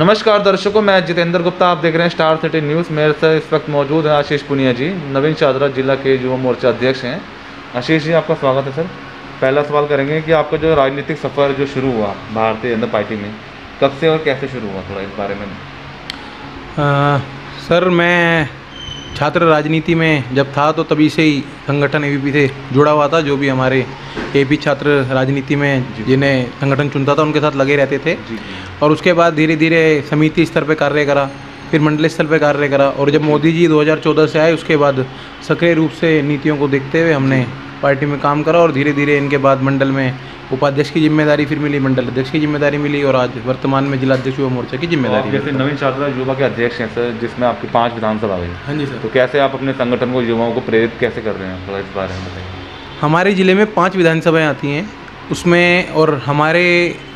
नमस्कार दर्शकों, मैं जितेंद्र गुप्ता, आप देख रहे हैं स्टार सिटी न्यूज़। मेरे से इस वक्त मौजूद है आशीष पुनिया जी, नवीन शाहदरा जिला के युवा मोर्चा अध्यक्ष हैं। आशीष जी, आपका स्वागत है सर। पहला सवाल करेंगे कि आपका जो राजनीतिक सफ़र जो शुरू हुआ भारतीय जनता पार्टी में, कब से और कैसे शुरू हुआ, थोड़ा इस बारे में। सर, मैं छात्र राजनीति में जब था तो तभी से ही संगठन एबीपी से जुड़ा हुआ था। जो भी हमारे एबी छात्र राजनीति में जिन्हें संगठन चुनता था उनके साथ लगे रहते थे। और उसके बाद धीरे धीरे समिति स्तर पर कार्य करा, फिर मंडल स्तर पर कार्य करा। और जब मोदी जी 2014 से आए उसके बाद सक्रिय रूप से नीतियों को देखते हुए हमने पार्टी में काम करा। और धीरे धीरे इनके बाद मंडल में उपाध्यक्ष की जिम्मेदारी फिर मिली, मंडल अध्यक्ष की जिम्मेदारी मिली और आज वर्तमान में जिला अध्यक्ष युवा मोर्चा की जिम्मेदारी। जैसे नवीन शाहदरा युवा के अध्यक्ष हैं सर, जिसमें आपकी 5 विधानसभा हुई। हाँ जी सर। तो कैसे आप अपने संगठन को, युवाओं को प्रेरित कैसे कर रहे हैं, थोड़ा इस बारे में बताइए। हमारे ज़िले में 5 विधानसभाएं आती हैं उसमें, और हमारे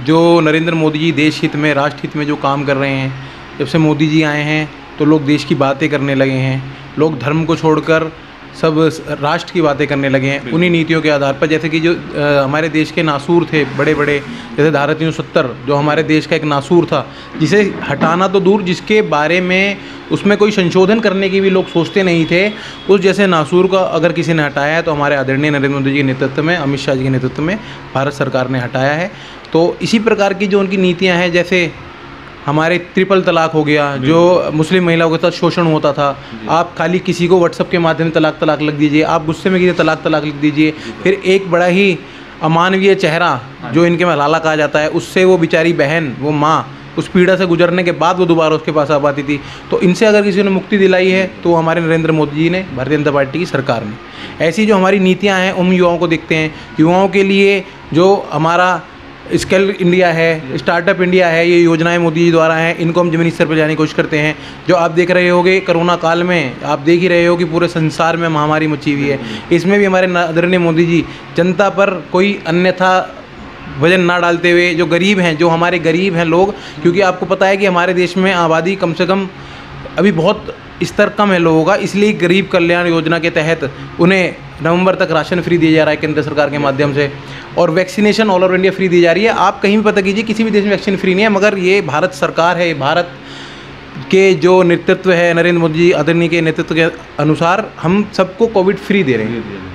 जो नरेंद्र मोदी जी देश हित में, राष्ट्र हित में जो काम कर रहे हैं, जब से मोदी जी आए हैं तो लोग देश की बातें करने लगे हैं। लोग धर्म को छोड़कर सब राष्ट्र की बातें करने लगे हैं उन्हीं नीतियों के आधार पर। जैसे कि जो हमारे देश के नासूर थे बड़े बड़े, जैसे धारा 370 जो हमारे देश का एक नासूर था, जिसे हटाना तो दूर, जिसके बारे में उसमें कोई संशोधन करने की भी लोग सोचते नहीं थे, उस जैसे नासूर का अगर किसी ने हटाया है तो हमारे आदरणीय नरेंद्र मोदी जी के नेतृत्व में, अमित शाह जी के नेतृत्व में भारत सरकार ने हटाया है। तो इसी प्रकार की जो उनकी नीतियाँ हैं, जैसे हमारे ट्रिपल तलाक हो गया, जो मुस्लिम महिलाओं के साथ शोषण होता था, आप खाली किसी को व्हाट्सएप के माध्यम से तलाक लिख दीजिए, आप गुस्से में किसी तलाक लिख दीजिए, फिर एक बड़ा ही अमानवीय चेहरा जो इनके में लाला कहा जाता है, उससे वो बेचारी बहन, वो माँ उस पीड़ा से गुजरने के बाद वो दोबारा उसके पास आ पाती थी। तो इनसे अगर किसी ने मुक्ति दिलाई है तो हमारे नरेंद्र मोदी जी ने, भारतीय जनता पार्टी की सरकार ने। ऐसी जो हमारी नीतियाँ हैं उन युवाओं को देखते हैं। युवाओं के लिए जो हमारा स्किल इंडिया है, स्टार्टअप इंडिया है, ये योजनाएं मोदी जी द्वारा हैं, इनको हम ज़मीनी स्तर पर जाने की कोशिश करते हैं। जो आप देख रहे होगे कोरोना काल में, आप देख ही रहे हो कि पूरे संसार में महामारी मची हुई है। इसमें भी हमारे आदरणीय मोदी जी जनता पर कोई अन्यथा वजन ना डालते हुए, जो गरीब हैं, जो हमारे गरीब हैं लोग, क्योंकि आपको पता है कि हमारे देश में आबादी कम से कम अभी बहुत स्तर कम है लोगों का, इसलिए गरीब कल्याण योजना के तहत उन्हें नवंबर तक राशन फ्री दिया जा रहा है केंद्र सरकार के माध्यम से। और vaccination all over India free दी जा रही है। आप कहीं भी पता कीजिए, किसी भी देश में वैक्सीन फ्री नहीं है, मगर ये भारत सरकार है, भारत के जो नेतृत्व है नरेंद्र मोदी जी आदरणीय के नेतृत्व के अनुसार हम सबको कोविड फ्री दे रहे हैं।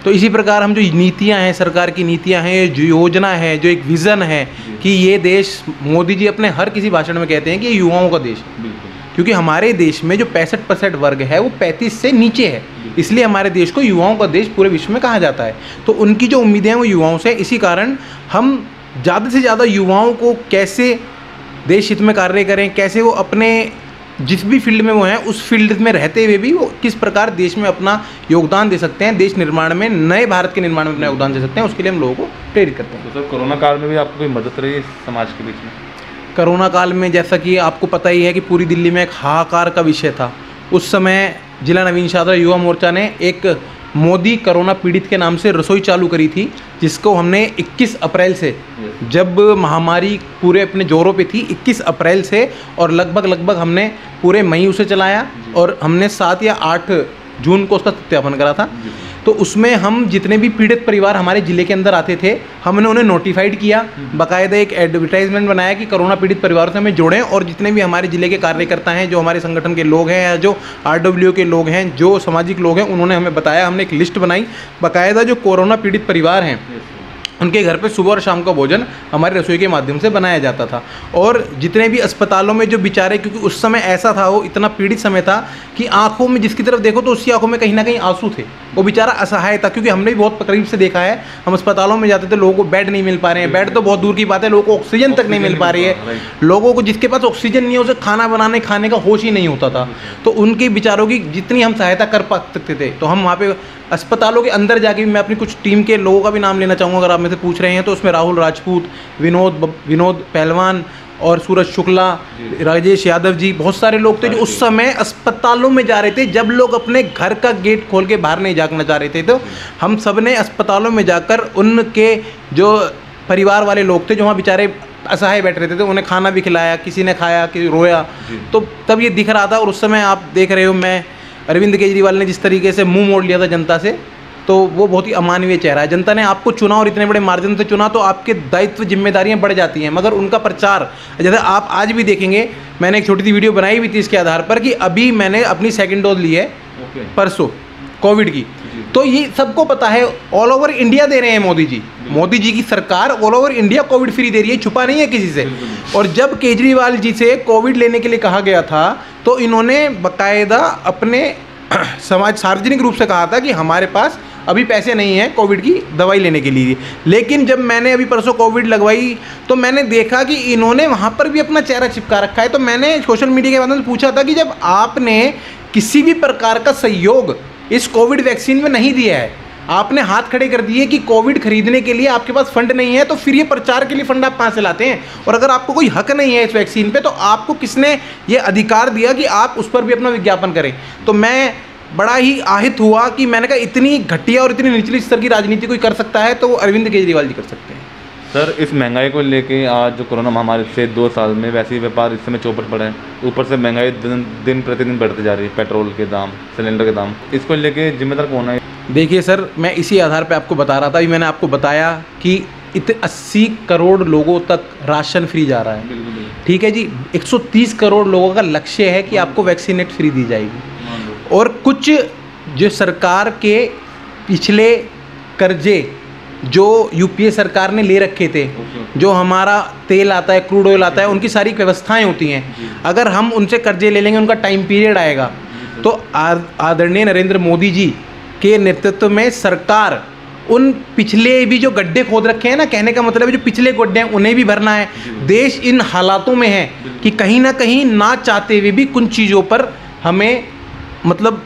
तो इसी प्रकार हम जो नीतियां हैं, सरकार की नीतियां हैं, जो योजना है, जो एक विज़न है कि ये देश, मोदी जी अपने हर किसी भाषण में कहते हैं कि ये युवाओं का देश है, क्योंकि हमारे देश में जो 65% वर्ग है वो 35 से नीचे है, इसलिए हमारे देश को युवाओं का देश पूरे विश्व में कहा जाता है। तो उनकी जो उम्मीदें हैं वो युवाओं से, इसी कारण हम ज़्यादा से ज़्यादा युवाओं को कैसे देश हित में कार्य करें, कैसे वो अपने जिस भी फील्ड में वो हैं उस फील्ड में रहते हुए भी वो किस प्रकार देश में अपना योगदान दे सकते हैं, देश निर्माण में, नए भारत के निर्माण में अपना योगदान दे सकते हैं, उसके लिए हम लोगों को प्रेरित करते हैं। तो सर, कोरोना काल में भी आपको कोई मदद रही है समाज के बीच में? कोरोना काल में जैसा कि आपको पता ही है कि पूरी दिल्ली में एक हाहाकार का विषय था। उस समय जिला नवीन शाहदरा युवा मोर्चा ने एक मोदी कोरोना पीड़ित के नाम से रसोई चालू करी थी, जिसको हमने 21 अप्रैल से, जब महामारी पूरे अपने जोरों पे थी, 21 अप्रैल से और लगभग हमने पूरे मई उसे चलाया और हमने 7 या 8 जून को उसका सत्यापन करा था। तो उसमें हम जितने भी पीड़ित परिवार हमारे ज़िले के अंदर आते थे, हमने उन्हें नोटिफाइड किया, बाकायदा एक एडवर्टाइजमेंट बनाया कि कोरोना पीड़ित परिवारों से हमें जोड़ें। और जितने भी हमारे ज़िले के कार्यकर्ता हैं, जो हमारे संगठन के लोग हैं या जो RWO के लोग हैं, जो सामाजिक लोग हैं, उन्होंने हमें बताया, हमने एक लिस्ट बनाई, बाकायदा जो कोरोना पीड़ित परिवार हैं उनके घर पे सुबह और शाम का भोजन हमारे रसोई के माध्यम से बनाया जाता था। और जितने भी अस्पतालों में जो बेचारे, क्योंकि उस समय ऐसा था, वो इतना पीड़ित समय था कि आंखों में जिसकी तरफ देखो तो उसकी आंखों में कहीं ना कहीं आंसू थे, वो बेचारा असहाय था। क्योंकि हमने भी बहुत करीब से देखा है, हम अस्पतालों में जाते थे, लोगों को बेड नहीं मिल पा रहे हैं, बेड तो बहुत दूर की बात है, लोगों को ऑक्सीजन तक नहीं मिल पा रही है। लोगों को जिसके पास ऑक्सीजन नहीं है उसे खाना बनाने खाने का होश ही नहीं होता था। तो उनके बेचारों की जितनी हम सहायता कर पा सकते थे, तो हम वहाँ पे अस्पतालों के अंदर जाके भी, मैं अपनी कुछ टीम के लोगों का भी नाम लेना चाहूँगा अगर आप मेरे से पूछ रहे हैं तो, उसमें राहुल राजपूत, विनोद पहलवान और सूरज शुक्ला, राजेश यादव जी, बहुत सारे लोग थे जो उस समय अस्पतालों में जा रहे थे। जब लोग अपने घर का गेट खोल के बाहर नहीं झांकना चाह रहे थे, तो हम सब ने अस्पतालों में जाकर उनके जो परिवार वाले लोग थे, जो वहाँ बेचारे असहाय बैठ रहे थे, तो उन्हें खाना भी खिलाया, किसी ने खाया, किसी रोया। तो तब ये दिख रहा था। और उस समय आप देख रहे हो, मैं अरविंद केजरीवाल ने जिस तरीके से मुंह मोड़ लिया था जनता से, तो वो बहुत ही अमानवीय चेहरा है। जनता ने आपको चुना और इतने बड़े मार्जिन से चुना, तो आपके दायित्व जिम्मेदारियां बढ़ जाती हैं। मगर उनका प्रचार, जैसे आप आज भी देखेंगे, मैंने एक छोटी सी वीडियो बनाई हुई थी इसके आधार पर कि अभी मैंने अपनी सेकंड डोज ली है परसों कोविड की। तो ये सबको पता है, ऑल ओवर इंडिया दे रहे हैं मोदी जी। मोदी जी की सरकार all over India COVID free दे रही है, छुपा नहीं है किसी से। और जब केजरीवाल जी से कोविड लेने के लिए कहा गया था, तो इन्होंने बाकायदा अपने समाज सार्वजनिक रूप से कहा था कि हमारे पास अभी पैसे नहीं हैं कोविड की दवाई लेने के लिए। लेकिन जब मैंने अभी परसों कोविड लगवाई, तो मैंने देखा कि इन्होंने वहाँ पर भी अपना चेहरा चिपका रखा है। तो मैंने सोशल मीडिया के माध्यम से पूछा था कि जब आपने किसी भी प्रकार का सहयोग इस कोविड वैक्सीन में नहीं दिया है, आपने हाथ खड़े कर दिए कि कोविड खरीदने के लिए आपके पास फंड नहीं है, तो फिर ये प्रचार के लिए फंड आप कहाँ से लाते हैं? और अगर आपको कोई हक नहीं है इस वैक्सीन पे, तो आपको किसने ये अधिकार दिया कि आप उस पर भी अपना विज्ञापन करें? तो मैं बड़ा ही আহিत हुआ कि मैंने कहा इतनी घटिया और इतनी निचली स्तर की राजनीति कोई कर सकता है तो अरविंद केजरीवाल जी कर सकते हैं। सर, इस महंगाई को लेके आज जो कोरोना महामारी से 2 साल में वैसे ही व्यापार इस समय चौपट पड़ा है, ऊपर से महंगाई दिन प्रतिदिन बढ़ती जा रही है, पेट्रोल के दाम, सिलेंडर के दाम, इसको लेके जिम्मेदार कौन है? देखिए सर, मैं इसी आधार पे आपको बता रहा था, अभी मैंने आपको बताया कि 80 करोड़ लोगों तक राशन फ्री जा रहा है। ठीक है जी, 130 करोड़ लोगों का लक्ष्य है कि आपको वैक्सीनेट फ्री दी जाएगी। और कुछ जो सरकार के पिछले कर्जे जो यूपीए सरकार ने ले रखे थे, जो हमारा तेल आता है, क्रूड ऑयल आता है, उनकी सारी व्यवस्थाएं होती हैं। अगर हम उनसे कर्जे ले लेंगे, उनका टाइम पीरियड आएगा, तो आदरणीय नरेंद्र मोदी जी के नेतृत्व में सरकार उन पिछले भी जो गड्ढे खोद रखे हैं ना, कहने का मतलब है जो पिछले गड्ढे हैं उन्हें भी भरना है। देश इन हालातों में है कि कहीं ना कहीं ना चाहते हुए भी कुछ चीज़ों पर हमें मतलब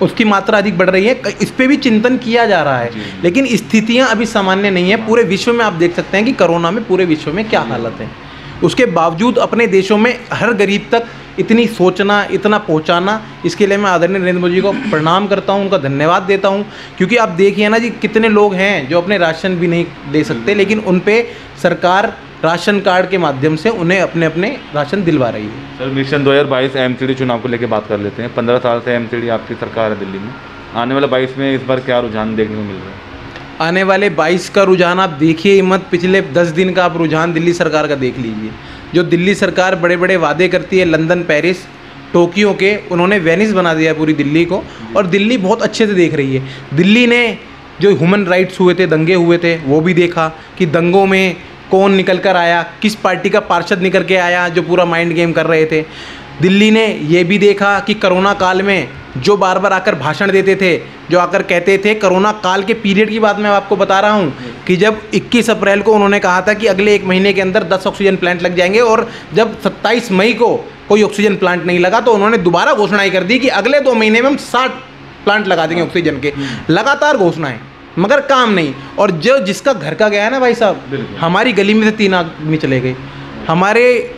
उसकी मात्रा अधिक बढ़ रही है, इस पे भी चिंतन किया जा रहा है। लेकिन स्थितियां अभी सामान्य नहीं है। पूरे विश्व में आप देख सकते हैं कि कोरोना में पूरे विश्व में क्या हालत है। उसके बावजूद अपने देशों में हर गरीब तक इतनी सोचना, इतना पहुंचाना, इसके लिए मैं आदरणीय नरेंद्र मोदी जी को प्रणाम करता हूं, उनका धन्यवाद देता हूं। क्योंकि आप देखिए ना जी, कितने लोग हैं जो अपने राशन भी नहीं ले सकते, लेकिन उन पे सरकार राशन कार्ड के माध्यम से उन्हें अपने अपने राशन दिलवा रही है। सर, मिशन 2022 एमसीडी चुनाव को लेकर बात कर लेते हैं। 15 साल से एमसीडी आपकी सरकार है दिल्ली में। आने वाले 22 में इस बार क्या रुझान देखने को मिल रहा है? आने वाले 22 का रुझान आप देखिए ही मत, पिछले 10 दिन का आप रुझान दिल्ली सरकार का देख लीजिए। जो दिल्ली सरकार बड़े बड़े वादे करती है, लंदन, पेरिस, टोक्यो के, उन्होंने वेनिस बना दिया है पूरी दिल्ली को, और दिल्ली बहुत अच्छे से देख रही है। दिल्ली ने जो ह्यूमन राइट्स हुए थे, दंगे हुए थे, वो भी देखा कि दंगों में कौन निकल कर आया, किस पार्टी का पार्षद निकल के आया जो पूरा माइंड गेम कर रहे थे। दिल्ली ने ये भी देखा कि कोरोना काल में जो बार बार आकर भाषण देते थे, जो आकर कहते थे, कोरोना काल के पीरियड की बात मैं आपको बता रहा हूँ कि जब 21 अप्रैल को उन्होंने कहा था कि अगले 1 महीने के अंदर 10 ऑक्सीजन प्लांट लग जाएंगे, और जब 27 मई को कोई ऑक्सीजन प्लांट नहीं लगा, तो उन्होंने दोबारा घोषणाएं कर दी कि अगले 2 महीने में हम 60 प्लांट लगा देंगे ऑक्सीजन के। लगातार घोषणाएं, मगर काम नहीं। और जो जिसका घर का गया है ना भाई साहब, हमारी गली में से 3 आदमी चले गए हमारे।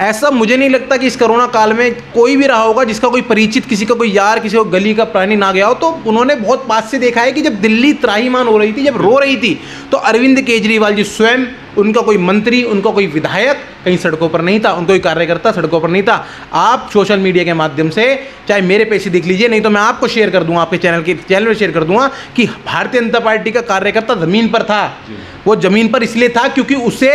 ऐसा मुझे नहीं लगता कि इस कोरोना काल में कोई भी रहा होगा जिसका कोई परिचित, किसी का कोई यार, किसी को गली का प्राणी ना गया हो। तो उन्होंने बहुत पास से देखा है कि जब दिल्ली त्राहिमाम हो रही थी, जब रो रही थी, तो अरविंद केजरीवाल जी स्वयं, उनका कोई मंत्री, उनका कोई विधायक कहीं सड़कों पर नहीं था, उनका कोई कार्यकर्ता सड़कों पर नहीं था। आप सोशल मीडिया के माध्यम से चाहे मेरे पे से देख लीजिए, नहीं तो मैं आपको शेयर कर दूंगा, आपके चैनल में शेयर कर दूंगा कि भारतीय जनता पार्टी का कार्यकर्ता ज़मीन पर था। वो ज़मीन पर इसलिए था क्योंकि उसे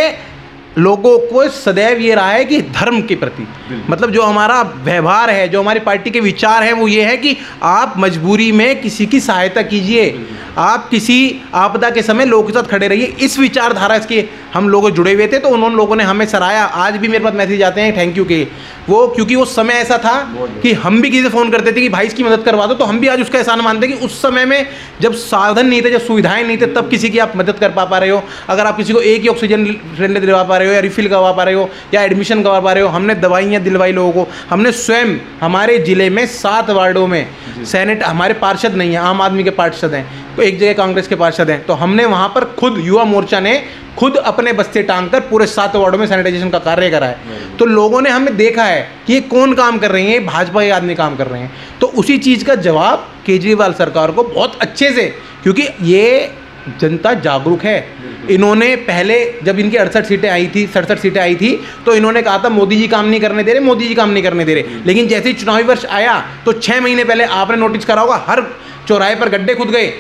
लोगों को सदैव ये रहा है कि धर्म के प्रति, मतलब जो हमारा व्यवहार है, जो हमारी पार्टी के विचार हैं, वो ये है कि आप मजबूरी में किसी की सहायता कीजिए, आप किसी आपदा के समय लोगों के साथ खड़े रहिए। इस विचारधारा के हम लोग जुड़े हुए थे, तो उन्होंने लोगों ने हमें सराहा। आज भी मेरे पास मैसेज आते हैं थैंक यू के, वो क्योंकि वो समय ऐसा था कि हम भी किसी से फ़ोन करते थे कि भाई इसकी मदद करवा दो, तो हम भी आज उसका एहसान मानते हैं कि उस समय में जब साधन नहीं थे, जब सुविधाएं नहीं थे, तब किसी की आप मदद कर पा रहे हो। अगर आप किसी को एक ही ऑक्सीजन सिलेंडर दिलवा पा रहे हो, या रिफिल करवा पा रहे हो, या एडमिशन करवा पा रहे हो, हमने दवाइयाँ दिलवाई लोगों को। हमने स्वयं हमारे ज़िले में 7 वार्डों में सेनेट, हमारे पार्षद नहीं है, आम आदमी के पार्षद हैं, तो एक जगह कांग्रेस के पार्षद हैं, तो हमने वहाँ पर खुद युवा मोर्चा ने खुद अपने बस्ते टांग कर पूरे 7 वार्डों में सैनिटाइजेशन का कार्य करा है। तो लोगों ने हमें देखा है कि ये कौन काम कर रहे हैं, भाजपा के आदमी काम कर रहे हैं। तो उसी चीज़ का जवाब केजरीवाल सरकार को बहुत अच्छे से, क्योंकि ये जनता जागरूक है। इन्होंने पहले जब इनकी 68 सीटें आई थी, 67 सीटें आई थी, तो इन्होंने कहा था मोदी जी काम नहीं करने दे रहे, मोदी जी काम नहीं करने दे रहे। लेकिन जैसे ही चुनावी वर्ष आया, तो 6 महीने पहले आपने नोटिस करा होगा, हर चौराहे पर गड्ढे खुद गए,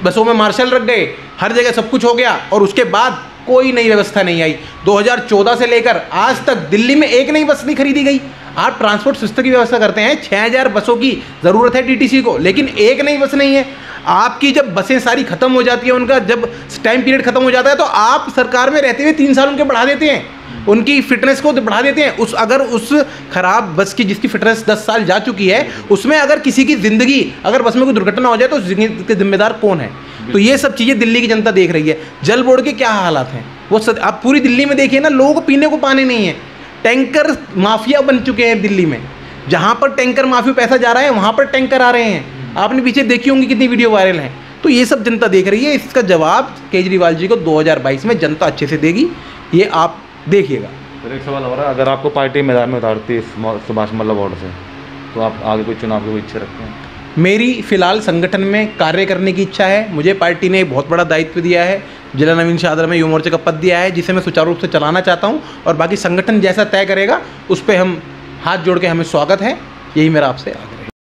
बसों में मार्शल रख गए, हर जगह सब कुछ हो गया और उसके बाद कोई नई व्यवस्था नहीं आई। 2014 से लेकर आज तक दिल्ली में एक नई बस नहीं खरीदी गई। आप ट्रांसपोर्ट सिस्टम की व्यवस्था करते हैं, 6000 बसों की ज़रूरत है टीटीसी को, लेकिन एक नई बस नहीं है। आपकी जब बसें सारी खत्म हो जाती है, उनका जब टाइम पीरियड खत्म हो जाता है, तो आप सरकार में रहते हुए 3 साल उनके बढ़ा देते हैं, उनकी फिटनेस को बढ़ा देते हैं। अगर उस खराब बस की जिसकी फिटनेस 10 साल जा चुकी है, उसमें अगर किसी की ज़िंदगी, अगर बस में कोई दुर्घटना हो जाए तो उसके जिम्मेदार कौन है? तो ये सब चीज़ें दिल्ली की जनता देख रही है। जल बोर्ड के क्या हालात हैं वो आप पूरी दिल्ली में देखिए ना, लोगों को पीने को पानी नहीं है। टैंकर माफिया बन चुके हैं दिल्ली में, जहाँ पर टैंकर माफिया पैसा जा रहा है वहाँ पर टैंकर आ रहे हैं। आपने पीछे देखी होंगी कितनी वीडियो वायरल हैं। तो ये सब जनता देख रही है, इसका जवाब केजरीवाल जी को 2022 में जनता अच्छे से देगी, ये आप देखिएगा। फिर एक सवाल हो रहा है, अगर आपको पार्टी मैदान में उतारती है सुभाष मल्ल वार्ड से, तो आप आगे कोई चुनाव की कोई इच्छा रखते हैं? मेरी फ़िलहाल संगठन में कार्य करने की इच्छा है। मुझे पार्टी ने एक बहुत बड़ा दायित्व दिया है, जिला नवीन शाहदरा में युवा मोर्चा का पद दिया है, जिसे मैं सुचारू रूप से चलाना चाहता हूं, और बाकी संगठन जैसा तय करेगा उस पर हम हाथ जोड़ के हमें स्वागत है, यही मेरा आपसे आग्रह है।